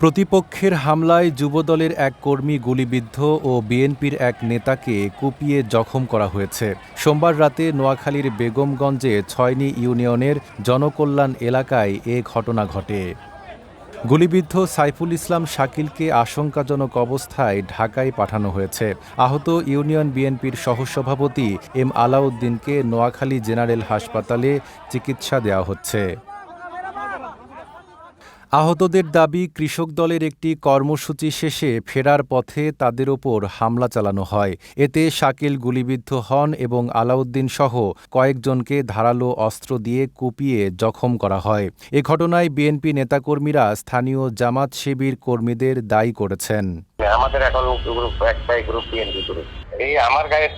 প্রতিপক্ষের হামলায় যুবদলের এক কর্মী গুলিবিদ্ধ ও বিএনপির এক নেতাকে কুপিয়ে জখম করা হয়েছে। সোমবার রাতে নোয়াখালীর বেগমগঞ্জে ছয়নি ইউনিয়নের জনকল্যাণ এলাকায় এ ঘটনা ঘটে। গুলিবিদ্ধ সাইফুল ইসলাম শাকিলকে আশঙ্কাজনক অবস্থায় ঢাকায় পাঠানো হয়েছে। আহত ইউনিয়ন বিএনপির সহসভাপতি এম আলাউদ্দিনকে নোয়াখালী জেনারেল হাসপাতালে চিকিৎসা দেওয়া হচ্ছে। আহতদের দাবি, কৃষক দলের একটি কর্মসূচি শেষে ফেরার পথে তাদের ওপর হামলা চালানো হয়। এতে শাকিল গুলিবিদ্ধ হন এবং আলাউদ্দিন সহ কয়েকজনকে ধারালো অস্ত্র দিয়ে কুপিয়ে জখম করা হয়। এ ঘটনায় বিএনপি নেতাকর্মীরা স্থানীয় জামাত শিবির কর্মীদের দায়ী করেছেন। আমাদের এখন গ্রুপ একটাই গ্রুপ বিএনপি গ্রুপ। এই আমার গায়ের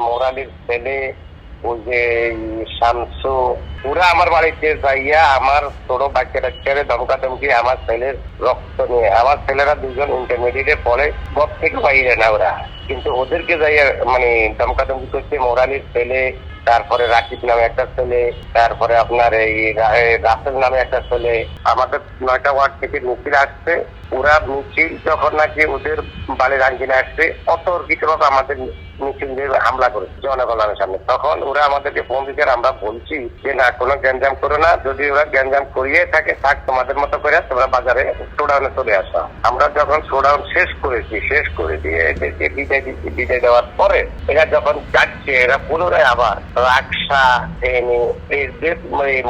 মোরালির ছেলে ওই যে শামসু, পুরা আমার বাড়িতে যাইয়া আমার ছোট বাচ্চাটা ছেড়ে ধমকাধমকি আমার ছেলের রক্ত নিয়ে, আমার ছেলেরা দুজন ইন্টারমিডিয়েটে পড়ে, গপ থেকে বাইরে না ওরা, কিন্তু ওদেরকে যাইয়া মানে ধমকাধমকি করছে। মোরালির ছেলে, তারপরে রাকিব নামে একটা ছেলে, তারপরে আপনার এই রাসেল নামে একটা ছেলে। আমাদের 9টা ওয়ার্ড থেকে মিছিল আসছে। ওরা মিছিল যখন নাকি ওদের বাড়ির আঙ্গিনে আসছে, অতর্কিতভাবে আমাদের মিছিল দিয়ে হামলা করে জনগণের সামনে। তখন ওরা আমাদেরকে ফোন দিচ্ছে, আমরা বলছি যে না, কোনো গ্যাঞ্জাম করো না, যদি ওরা গ্যাঞ্জাম করিয়ে থাকে থাক, তোমাদের মতো করে তোমরা বাজারে শোডাউনে চলে আসো। আমরা যখন শোডাউন শেষ করে দিয়ে বিদায় দেওয়ার পরে এরা যখন যাচ্ছে, এরা পুনরায় আবার রাকশা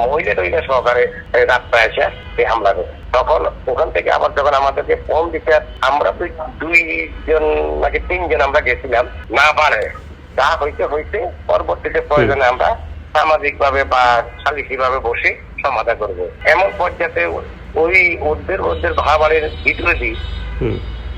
মহিলা সহকারে রাস্তায় এসে হামলা করে। তখন ওখান থেকে আবার যখন আমাদেরকে ফোন দিতে, আমরা দুইজন নাকি 3জন আমরা গেছিলাম, না পারে যা হইতে পরবর্তীতে প্রয়োজনে আমরা সামাজিক ভাবে বা সালিসি ভাবে বসে সমাধান করবো। এমন পর্যায়ে ওদের ভাবাড়ির ভিতরে দিই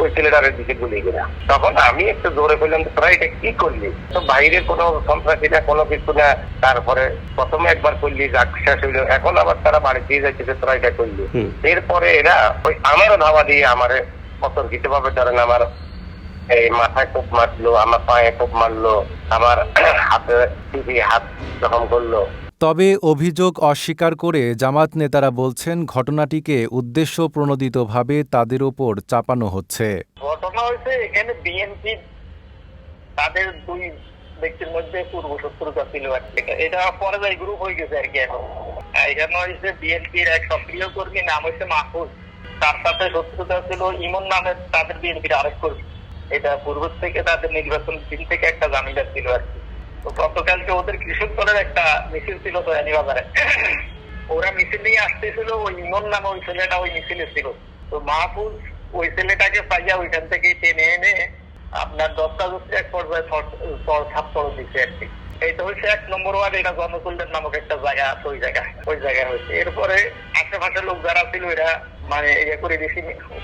ওই ছেলেটার দিকে গুলি কিনা। তখন আমি একটু জোরে বললাম, তোরা এটা কি করলি? তো বাইরে কোনো সন্ত্রাসী না, কোনো কিছু না। তারপরে প্রথমে একবার করলি, যাক শেষ হইল, এখন আবার তারা বাড়ি দিয়ে যাচ্ছে, তোরা এটা করলি। এরপরে এরা ওই আমারও ধাওয়া দিয়ে আমার অতর্কিত ভাবে ধরেন আমার এই মাথায় খুব মারলো, আমার পায়ে খুব মারলো, আমার হাতে হাত জখম করলো। তবে অভিযোগ অস্বীকার করে জামাত নেতারা বলছেন, ঘটনাটিকে উদ্দেশ্য প্রণোদিতভাবে তাদের ওপর চাপানো হচ্ছে। ঘটনা হয়েছে এখানে বিএনপি তাদের দুই ব্যক্তির মধ্যে পূর্ব শত্রুতা ছিল। এটা পরে গ্রুপ হয়ে গেছে আর কি। এখন এখানে হয়েছে বিএনপির এক সক্রিয় কর্মী, নাম হচ্ছে মাহফুজ, তার সাথে শত্রুতা ছিল ইমন নামের তাদের বিএনপির আরেক কর্মী। এটা পূর্ব থেকে তাদের নির্বাচন দিন থেকে একটা জামিলা ছিল আর কি। তো গতকালকে ওদের কৃষক দলের একটা মিছিল ছিল তো বাজারে, ওরা মিছিল নিয়ে আসতেছিল। ওই ইমন নামে ওই ছেলেটা ওই মিছিলে ছিল। তো মাহফুজ ওই ছেলেটাকে পাইয়া ওইখান থেকে টেনে এনে আপনার 10টা এক পর্যায়ে থাপ্পড় দিচ্ছে আর কি। এইটা হচ্ছে 1 নম্বর ওয়ার্ড, এটা জনকল্যাণ নামক একটা জায়গা আছে, ওই জায়গায় হয়েছে। এরপরে আশেপাশের লোক যারা ছিল এরা মানে ইয়ে করে দিছি,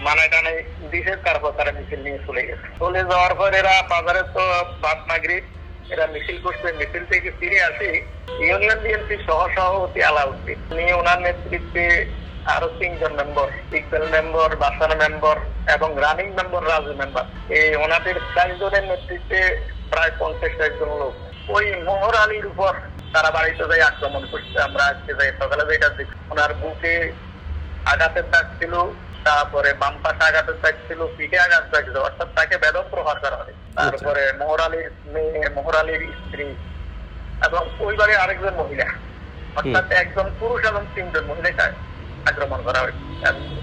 মানায় টানায় দিছে। তারপর তারা মিছিল নিয়ে চলে গেছে। চলে যাওয়ার পর এরা বাজারে তো বাদ মাগরিব এরা মিছিল করছে। মিছিল থেকে ফিরে আসি ইউনিয়ন বিএনপির সহসভাপতি আলাউদ্দিন, উনি ওনার নেতৃত্বে আরো 3জন মেম্বার, ইকবাল মেম্বার, বাসার মেম্বার এবং রানিং মেম্বার রাজু মেম্বার, এই ওনাদের 4 জনের নেতৃত্বে প্রায় 50 জন লোক ওই মোহর আলীর উপর তারা বাড়িতে যাই আক্রমণ করছে। আমরা আজকে যাই সকালে যেটা দেখছি, ওনার বুকে আঘাতের দাগ ছিল, তারপরে বাম পাশে আঘাতের দাগ ছিল, পিঠে আঘাত লাগছিল, অর্থাৎ তাকে বেদম প্রহার করা হয়। তারপরে মোহর আলীর মেয়ে, মোহর আলীর স্ত্রী এবং ওই বাড়ির আরেকজন মহিলা, অর্থাৎ একজন পুরুষ এবং 3জন মহিলাকে আক্রমণ করা হয়,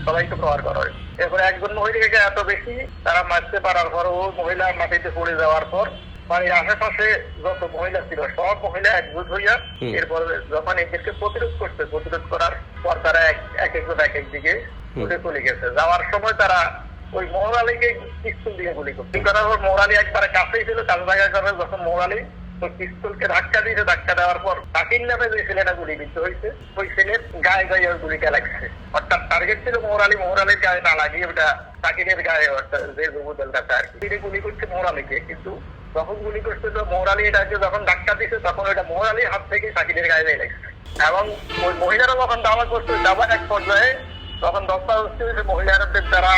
সবাইকে প্রহার করা হয়। এরপরে একজন মহিলাকে এত বেশি তারা মারতে পারার পর ও মহিলা মাটিতে পড়ে যাওয়ার পর বাড়ির আশেপাশে যত মহিলা ছিল সব মহিলা একজুট হইয়া এরপরে যখন এদেরকে প্রতিরোধ করার পর তারা একজন এক দিকে উঠে চলে গেছে। যাওয়ার সময় তারা ওই মোহর আলীকে পিস্তল দিয়ে গুলি করছে। করার পর মোহর আলী একবারে কাছেই ছিল, কাছে জায়গায় করে যখন মোহর আলী ওই পিস্তলকে ধাক্কা দিয়েছে, ধাক্কা দেওয়ার পর শাকিল নামে যে ছেলেটা গুলিবিদ্ধ হয়েছে ওই ছেলের গায়ে গায়ে ওই গুলিটা লাগছে। অর্থাৎ টার্গেট ছিল মোহর আলীর গায়ে না লাগিয়ে ওটা শাকিলের গায়ে, অর্থাৎ যে যুবদলটা আর কি গুলি করছে মোহর আলীকে। কিন্তু যখন গুলি করছে তো মোহর আলী এটাকে যখন ধাক্কা দিচ্ছে তখন ওইটা মোহর আলীর হাত থেকে শাকিলের গায়ে গায়ে লাগছে। এবং ওই মহিলারা যখন দাবা করছে, দাবার এক পর্যায়ে তখন 10টা হচ্ছে মহিলাদের দ্বারা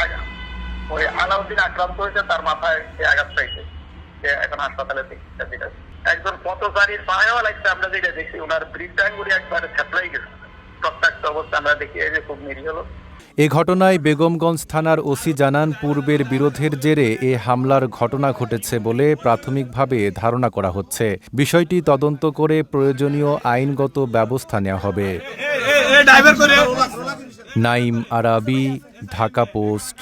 ওই আলাউদ্দিন আক্রান্ত হয়েছে, তার মাথায় আঘাত পাইছে, সে এখন হাসপাতালে চিকিৎসা দিচ্ছে। একজন পথচারীর পায়েও লাগছে, আমরা যেটা দেখছি ওনার বৃদ্ধাঙ্গুলি একবারে থেতলাই গেছে, রক্তাক্ত অবস্থা আমরা দেখি, এই যে খুব নিরীহ লোক। এ ঘটনায় বেগমগঞ্জ থানার ওসি জানান, পূর্বের বিরোধের জেরে এ হামলার ঘটনা ঘটেছে বলে প্রাথমিকভাবে ধারণা করা হচ্ছে। বিষয়টি তদন্ত করে প্রয়োজনীয় আইনগত ব্যবস্থা নেওয়া হবে। নাইম আরাবী, ঢাকা পোস্ট।